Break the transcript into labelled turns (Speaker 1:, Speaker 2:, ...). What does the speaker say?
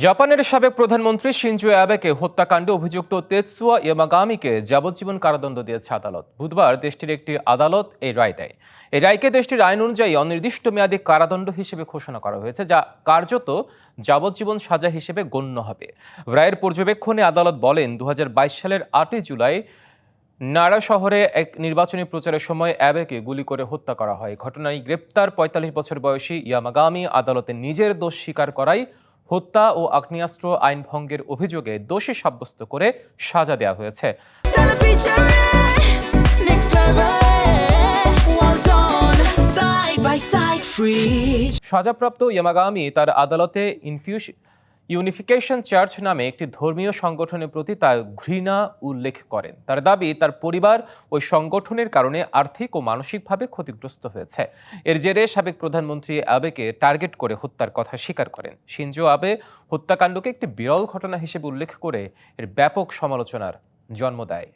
Speaker 1: জাপানের সাবেক প্রধানমন্ত্রী শিনজো অ্যাবেকে হত্যাকাণ্ডে অভিযুক্ত তেতসুয়া ইয়ামাগামিকে যাবজ্জীবন কারাদণ্ড দিয়েছে আদালত। বুধবার দেশটির একটি আদালত এই রায় দেয়। এই রায়কে দেশটির আইন অনুযায়ী অনির্দিষ্ট মেয়াদী কারাদণ্ড হিসেবে ঘোষণা করা হয়েছে, যা কার্যত যাবজ্জীবন সাজা হিসেবে গণ্য হবে। রায়ের পর্যবেক্ষণে আদালত বলেন, 2022 সালের 8 জুলাই নারা শহরে এক নির্বাচনী প্রচারের সময় অ্যাবেকে গুলি করে হত্যা করা হয়। ঘটনায় গ্রেপ্তার 45 বছর বয়সী ইয়ামাগামি আদালতে নিজের দোষ স্বীকার করায় হত্যা ও আগ্নেয়াস্ত্র আইন ভঙ্গের অভিযোগে দোষী সাব্যস্ত করে সাজা দেওয়া হয়েছে। সাজাপ্রাপ্ত ইয়ামাগামি তার আদালতে ইউনিফিকেশন চার্চ নামে একটি ধর্মীয় সংগঠনের প্রতি তার ঘৃণা উল্লেখ করেন। তার দাবি, তার পরিবার ওই সংগঠনের কারণে আর্থিক ও মানসিকভাবে ক্ষতিগ্রস্ত হয়েছে। এর জেরে সাবেক প্রধানমন্ত্রী আবেকে টার্গেট করে হত্যার কথা স্বীকার করেন। শিনজো আবে হত্যাকাণ্ডকে একটি বিরল ঘটনা হিসেবে উল্লেখ করে এর ব্যাপক সমালোচনার জন্ম দেয়।